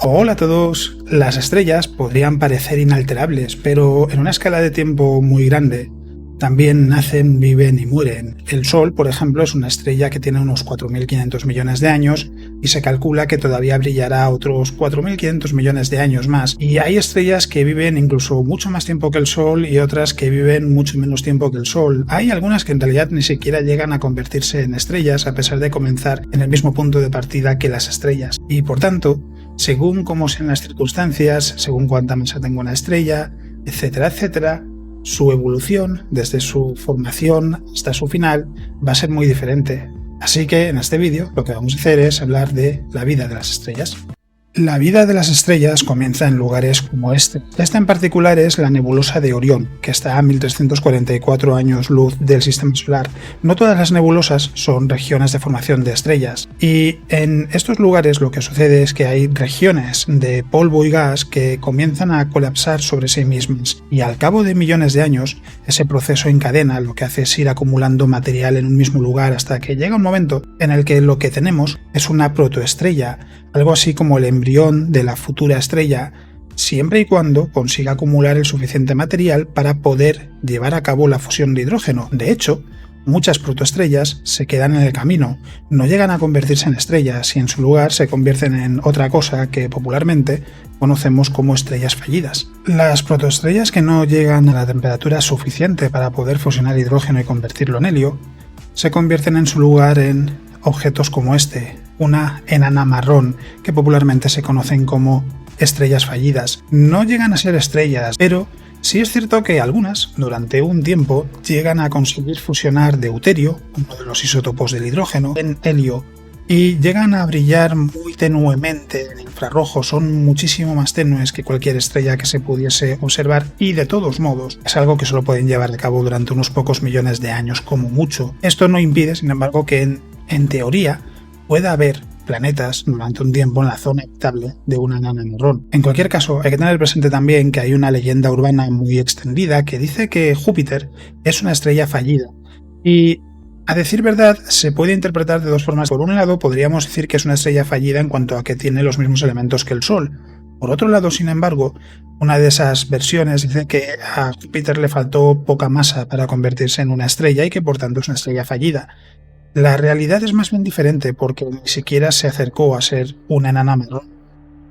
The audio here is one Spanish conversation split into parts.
Hola a todos. Las estrellas podrían parecer inalterables, pero en una escala de tiempo muy grande también nacen, viven y mueren. El Sol, por ejemplo, es una estrella que tiene unos 4.500 millones de años y se calcula que todavía brillará otros 4.500 millones de años más. Y hay estrellas que viven incluso mucho más tiempo que el Sol y otras que viven mucho menos tiempo que el Sol. Hay algunas que en realidad ni siquiera llegan a convertirse en estrellas a pesar de comenzar en el mismo punto de partida que las estrellas. Y por tanto, según cómo sean las circunstancias, según cuánta masa tenga una estrella, etcétera, etcétera, su evolución, desde su formación hasta su final, va a ser muy diferente. Así que en este vídeo lo que vamos a hacer es hablar de la vida de las estrellas. La vida de las estrellas comienza en lugares como este. Esta en particular es la nebulosa de Orión, que está a 1344 años luz del sistema solar. No todas las nebulosas son regiones de formación de estrellas, y en estos lugares lo que sucede es que hay regiones de polvo y gas que comienzan a colapsar sobre sí mismas, y al cabo de millones de años ese proceso en cadena lo que hace es ir acumulando material en un mismo lugar hasta que llega un momento en el que lo que tenemos es una protoestrella, algo así como el embrión de la futura estrella, siempre y cuando consiga acumular el suficiente material para poder llevar a cabo la fusión de hidrógeno. De hecho, muchas protoestrellas se quedan en el camino, no llegan a convertirse en estrellas y en su lugar se convierten en otra cosa que popularmente conocemos como estrellas fallidas. Las protoestrellas que no llegan a la temperatura suficiente para poder fusionar hidrógeno y convertirlo en helio, se convierten en su lugar en objetos como este, una enana marrón, que popularmente se conocen como estrellas fallidas. No llegan a ser estrellas, pero sí es cierto que algunas, durante un tiempo, llegan a conseguir fusionar deuterio, uno de los isótopos del hidrógeno, en helio, y llegan a brillar muy tenuemente en infrarrojo, son muchísimo más tenues que cualquier estrella que se pudiese observar, y de todos modos es algo que solo pueden llevar a cabo durante unos pocos millones de años como mucho. Esto no impide, sin embargo, que en teoría pueda haber planetas durante un tiempo en la zona habitable de una enana marrón. En cualquier caso, hay que tener presente también que hay una leyenda urbana muy extendida que dice que Júpiter es una estrella fallida, y a decir verdad se puede interpretar de dos formas. Por un lado, podríamos decir que es una estrella fallida en cuanto a que tiene los mismos elementos que el Sol. Por otro lado, sin embargo, una de esas versiones dice que a Júpiter le faltó poca masa para convertirse en una estrella y que por tanto es una estrella fallida. La realidad es más bien diferente porque ni siquiera se acercó a ser una enana marrón.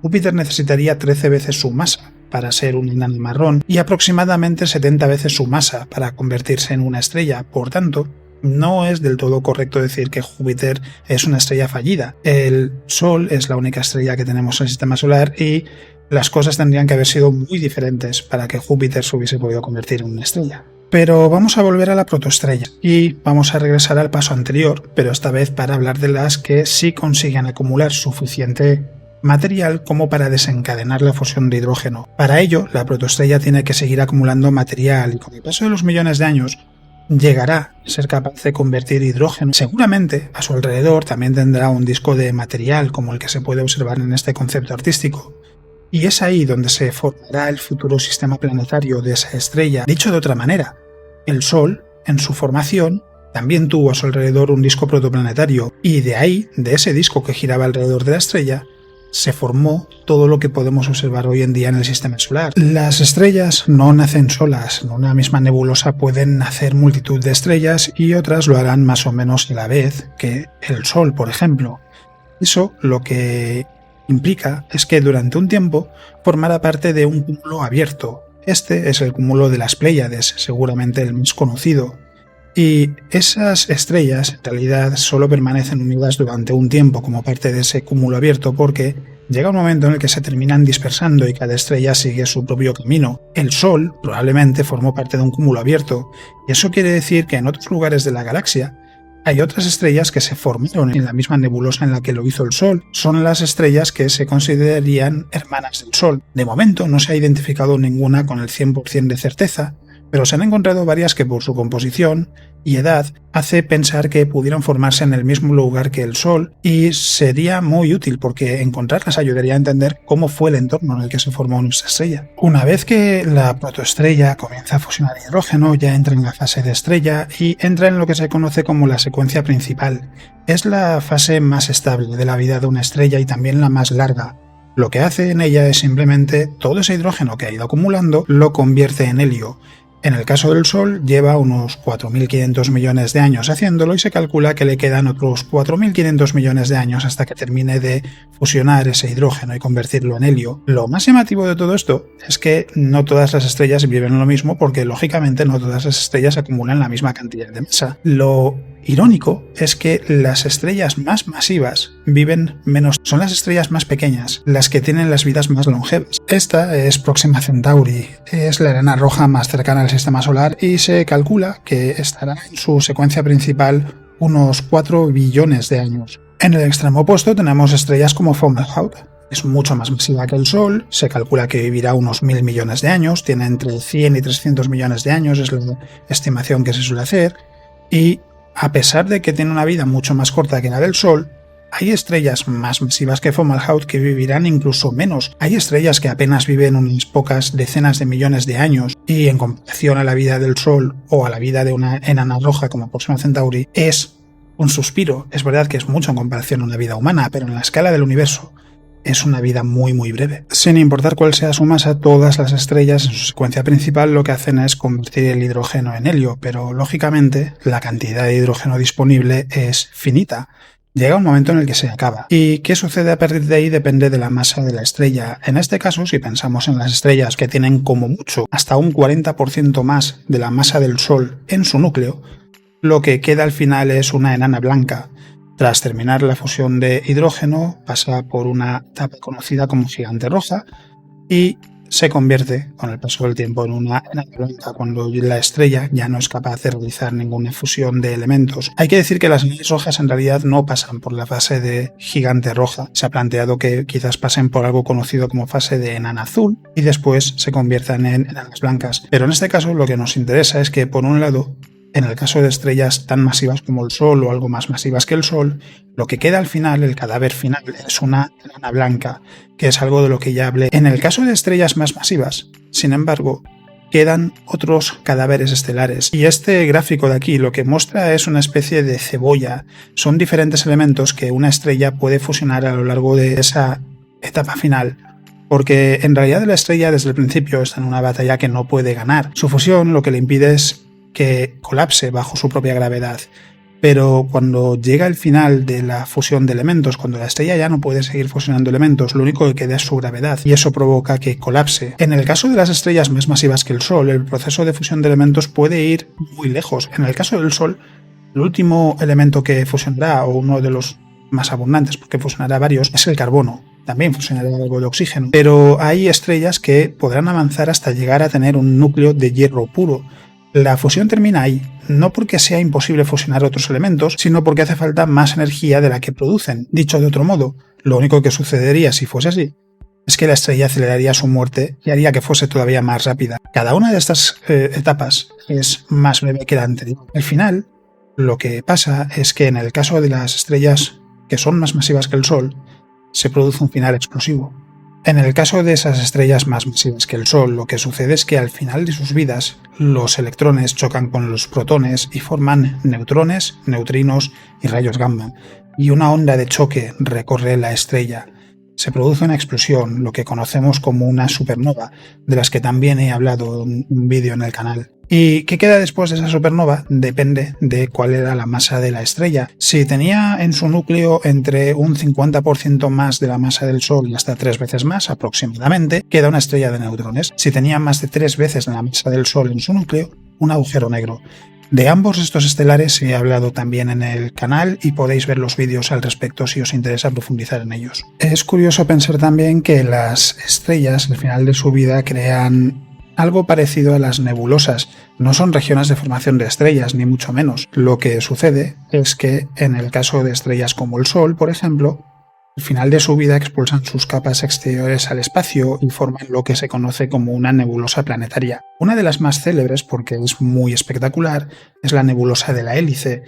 Júpiter necesitaría 13 veces su masa para ser un enano marrón y aproximadamente 70 veces su masa para convertirse en una estrella. Por tanto, no es del todo correcto decir que Júpiter es una estrella fallida. El Sol es la única estrella que tenemos en el sistema solar y las cosas tendrían que haber sido muy diferentes para que Júpiter se hubiese podido convertir en una estrella. Pero vamos a volver a la protoestrella y vamos a regresar al paso anterior, pero esta vez para hablar de las que sí consiguen acumular suficiente material como para desencadenar la fusión de hidrógeno. Para ello, la protoestrella tiene que seguir acumulando material y con el paso de los millones de años llegará a ser capaz de convertir hidrógeno. Seguramente a su alrededor también tendrá un disco de material como el que se puede observar en este concepto artístico. Y es ahí donde se formará el futuro sistema planetario de esa estrella. Dicho de otra manera, el Sol, en su formación, también tuvo a su alrededor un disco protoplanetario, y de ahí, de ese disco que giraba alrededor de la estrella, se formó todo lo que podemos observar hoy en día en el sistema solar. Las estrellas no nacen solas, en una misma nebulosa pueden nacer multitud de estrellas y otras lo harán más o menos a la vez que el Sol, por ejemplo. Eso lo que implica es que durante un tiempo formará parte de un cúmulo abierto. Este es el cúmulo de las Pléyades, seguramente el más conocido. Y esas estrellas en realidad solo permanecen unidas durante un tiempo como parte de ese cúmulo abierto porque llega un momento en el que se terminan dispersando y cada estrella sigue su propio camino. El Sol probablemente formó parte de un cúmulo abierto y eso quiere decir que en otros lugares de la galaxia hay otras estrellas que se formaron en la misma nebulosa en la que lo hizo el Sol. Son las estrellas que se considerarían hermanas del Sol. De momento no se ha identificado ninguna con el 100% de certeza, pero se han encontrado varias que por su composición y edad hace pensar que pudieron formarse en el mismo lugar que el Sol, y sería muy útil porque encontrarlas ayudaría a entender cómo fue el entorno en el que se formó nuestra estrella. Una vez que la protoestrella comienza a fusionar hidrógeno, ya entra en la fase de estrella y entra en lo que se conoce como la secuencia principal. Es la fase más estable de la vida de una estrella y también la más larga. Lo que hace en ella es simplemente todo ese hidrógeno que ha ido acumulando lo convierte en helio. En el caso del Sol lleva unos 4.500 millones de años haciéndolo y se calcula que le quedan otros 4.500 millones de años hasta que termine de fusionar ese hidrógeno y convertirlo en helio. Lo más llamativo de todo esto es que no todas las estrellas viven lo mismo porque lógicamente no todas las estrellas acumulan la misma cantidad de masa. Lo irónico es que las estrellas más masivas viven menos, son las estrellas más pequeñas, las que tienen las vidas más longevas. Esta es Próxima Centauri, es la enana roja más cercana al sistema solar y se calcula que estará en su secuencia principal unos 4 billones de años. En el extremo opuesto tenemos estrellas como Fomalhaut. Es mucho más masiva que el Sol, se calcula que vivirá unos 1.000 millones de años, tiene entre 100 y 300 millones de años, es la estimación que se suele hacer, y a pesar de que tiene una vida mucho más corta que la del Sol, hay estrellas más masivas que Fomalhaut que vivirán incluso menos. Hay estrellas que apenas viven unas pocas decenas de millones de años y en comparación a la vida del Sol o a la vida de una enana roja como Próxima Centauri es un suspiro. Es verdad que es mucho en comparación a una vida humana, pero en la escala del universo es una vida muy breve. Sin importar cuál sea su masa, todas las estrellas en su secuencia principal lo que hacen es convertir el hidrógeno en helio, pero lógicamente la cantidad de hidrógeno disponible es finita. Llega un momento en el que se acaba. ¿Y qué sucede a partir de ahí? Depende de la masa de la estrella. En este caso, si pensamos en las estrellas que tienen como mucho hasta un 40% más de la masa del Sol en su núcleo, lo que queda al final es una enana blanca. Tras terminar la fusión de hidrógeno, pasa por una etapa conocida como gigante roja y se convierte con el paso del tiempo en una enana blanca cuando la estrella ya no es capaz de realizar ninguna fusión de elementos. Hay que decir que las enanas rojas en realidad no pasan por la fase de gigante roja. Se ha planteado que quizás pasen por algo conocido como fase de enana azul y después se conviertan en enanas blancas. Pero en este caso lo que nos interesa es que por un lado, en el caso de estrellas tan masivas como el Sol o algo más masivas que el Sol, lo que queda al final, el cadáver final, es una enana blanca, que es algo de lo que ya hablé. En el caso de estrellas más masivas, sin embargo, quedan otros cadáveres estelares. Y este gráfico de aquí lo que muestra es una especie de cebolla. Son diferentes elementos que una estrella puede fusionar a lo largo de esa etapa final. Porque en realidad la estrella desde el principio está en una batalla que no puede ganar. Su fusión lo que le impide es que colapse bajo su propia gravedad. Pero cuando llega el final de la fusión de elementos, cuando la estrella ya no puede seguir fusionando elementos, lo único que queda es su gravedad y eso provoca que colapse. En el caso de las estrellas más masivas que el Sol, el proceso de fusión de elementos puede ir muy lejos. En el caso del Sol, el último elemento que fusionará, o uno de los más abundantes porque fusionará varios, es el carbono. También fusionará algo de oxígeno. Pero hay estrellas que podrán avanzar hasta llegar a tener un núcleo de hierro puro. La fusión termina ahí, no porque sea imposible fusionar otros elementos, sino porque hace falta más energía de la que producen. Dicho de otro modo, lo único que sucedería si fuese así es que la estrella aceleraría su muerte y haría que fuese todavía más rápida. Cada una de estas etapas es más breve que la anterior. Al final, lo que pasa es que en el caso de las estrellas que son más masivas que el Sol, se produce un final explosivo. En el caso de esas estrellas más masivas que el Sol, lo que sucede es que al final de sus vidas, los electrones chocan con los protones y forman neutrones, neutrinos y rayos gamma, y una onda de choque recorre la estrella. Se produce una explosión, lo que conocemos como una supernova, de las que también he hablado en un vídeo en el canal. ¿Y qué queda después de esa supernova? Depende de cuál era la masa de la estrella. Si tenía en su núcleo entre un 50% más de la masa del Sol y hasta 3 veces más aproximadamente, queda una estrella de neutrones. Si tenía más de 3 veces la masa del Sol en su núcleo, un agujero negro. De ambos estos estelares he hablado también en el canal y podéis ver los vídeos al respecto si os interesa profundizar en ellos. Es curioso pensar también que las estrellas al final de su vida crean algo parecido a las nebulosas. No son regiones de formación de estrellas, ni mucho menos. Lo que sucede es que en el caso de estrellas como el Sol, por ejemplo, al final de su vida expulsan sus capas exteriores al espacio y forman lo que se conoce como una nebulosa planetaria. Una de las más célebres, porque es muy espectacular, es la nebulosa de la Hélice.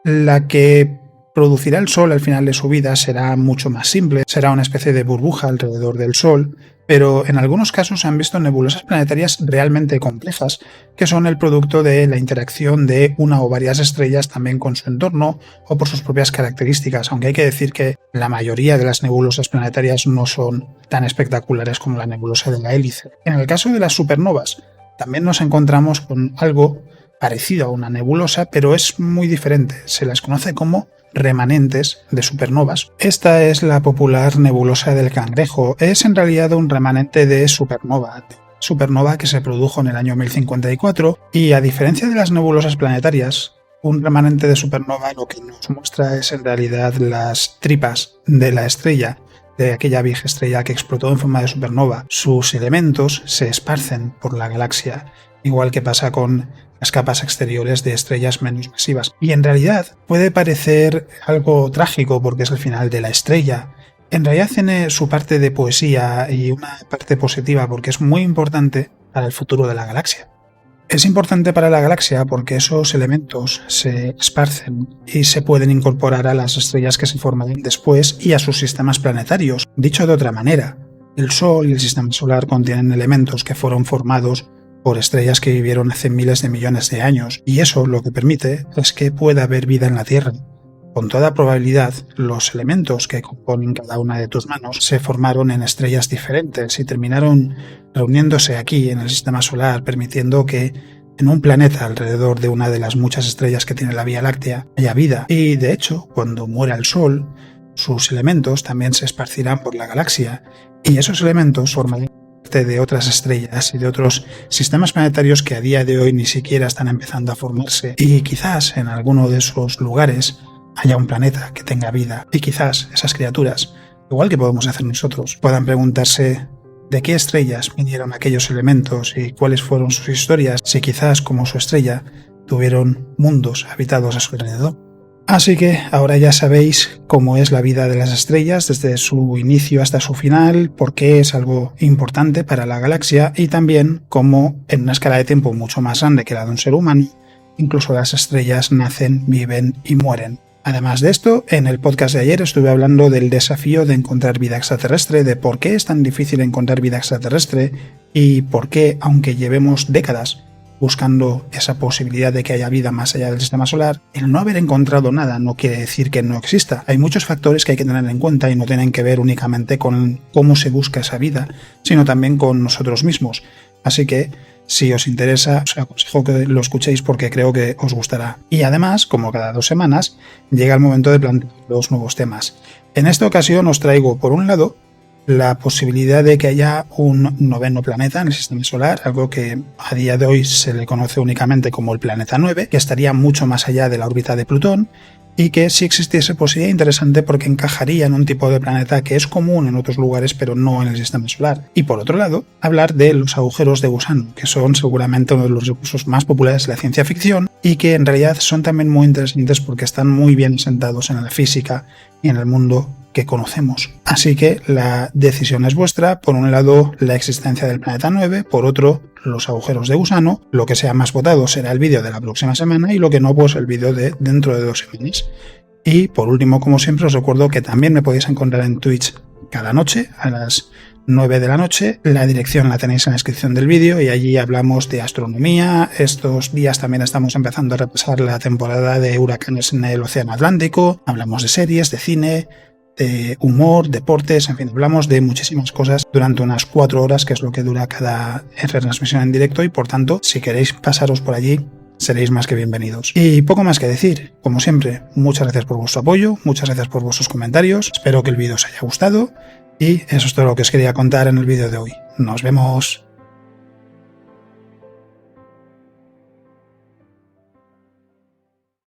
La que producirá el Sol al final de su vida será mucho más simple, será una especie de burbuja alrededor del Sol, pero en algunos casos se han visto nebulosas planetarias realmente complejas, que son el producto de la interacción de una o varias estrellas también con su entorno o por sus propias características, aunque hay que decir que la mayoría de las nebulosas planetarias no son tan espectaculares como la nebulosa de la Hélice. En el caso de las supernovas, también nos encontramos con algo parecido a una nebulosa, pero es muy diferente. Se las conoce como remanentes de supernovas. Esta es la popular nebulosa del Cangrejo. Es en realidad un remanente de supernova que se produjo en el año 1054, y a diferencia de las nebulosas planetarias, un remanente de supernova lo que nos muestra es en realidad las tripas de la estrella, de aquella vieja estrella que explotó en forma de supernova. Sus elementos se esparcen por la galaxia, igual que pasa con las capas exteriores de estrellas menos masivas. Y en realidad puede parecer algo trágico porque es el final de la estrella. En realidad tiene su parte de poesía y una parte positiva porque es muy importante para el futuro de la galaxia. Es importante para la galaxia porque esos elementos se esparcen y se pueden incorporar a las estrellas que se forman después y a sus sistemas planetarios. Dicho de otra manera, el Sol y el sistema solar contienen elementos que fueron formados por estrellas que vivieron hace miles de millones de años, y eso lo que permite es que pueda haber vida en la Tierra. Con toda probabilidad, los elementos que componen cada una de tus manos se formaron en estrellas diferentes y terminaron reuniéndose aquí en el sistema solar, permitiendo que en un planeta alrededor de una de las muchas estrellas que tiene la Vía Láctea haya vida. Y de hecho, cuando muera el Sol, sus elementos también se esparcirán por la galaxia, y esos elementos formarán de otras estrellas y de otros sistemas planetarios que a día de hoy ni siquiera están empezando a formarse, y quizás en alguno de esos lugares haya un planeta que tenga vida, y quizás esas criaturas, igual que podemos hacer nosotros, puedan preguntarse de qué estrellas vinieron aquellos elementos y cuáles fueron sus historias, si quizás como su estrella tuvieron mundos habitados a su alrededor. Así que ahora ya sabéis cómo es la vida de las estrellas desde su inicio hasta su final, por qué es algo importante para la galaxia, y también cómo en una escala de tiempo mucho más grande que la de un ser humano, incluso las estrellas nacen, viven y mueren. Además de esto, en el podcast de ayer estuve hablando del desafío de encontrar vida extraterrestre, de por qué es tan difícil encontrar vida extraterrestre y por qué, aunque llevemos décadas buscando esa posibilidad de que haya vida más allá del sistema solar, el no haber encontrado nada no quiere decir que no exista. Hay muchos factores que hay que tener en cuenta y no tienen que ver únicamente con cómo se busca esa vida, sino también con nosotros mismos. Así que, si os interesa, os aconsejo que lo escuchéis porque creo que os gustará. Y además, como cada 2 semanas, llega el momento de plantear los nuevos temas. En esta ocasión os traigo, por un lado, la posibilidad de que haya un 9º planeta en el sistema solar, algo que a día de hoy se le conoce únicamente como el planeta 9, que estaría mucho más allá de la órbita de Plutón, y que si existiese pues sería interesante porque encajaría en un tipo de planeta que es común en otros lugares pero no en el sistema solar. Y por otro lado, hablar de los agujeros de gusano, que son seguramente uno de los recursos más populares de la ciencia ficción y que en realidad son también muy interesantes porque están muy bien sentados en la física y en el mundo que conocemos. Así que la decisión es vuestra. Por un lado, la existencia del planeta 9, por otro, los agujeros de gusano. Lo que sea más votado será el vídeo de la próxima semana y lo que no, pues el vídeo de dentro de 2 semanas. Y por último, como siempre, os recuerdo que también me podéis encontrar en Twitch cada noche a las 9 de la noche. La dirección la tenéis en la descripción del vídeo y allí hablamos de astronomía. Estos días también estamos empezando a repasar la temporada de huracanes en el Océano Atlántico. Hablamos de series, de cine, de humor, deportes, en fin, hablamos de muchísimas cosas durante unas 4 horas, que es lo que dura cada retransmisión en directo, y por tanto, si queréis pasaros por allí, seréis más que bienvenidos. Y poco más que decir, como siempre, muchas gracias por vuestro apoyo, muchas gracias por vuestros comentarios, espero que el vídeo os haya gustado, y eso es todo lo que os quería contar en el vídeo de hoy. Nos vemos.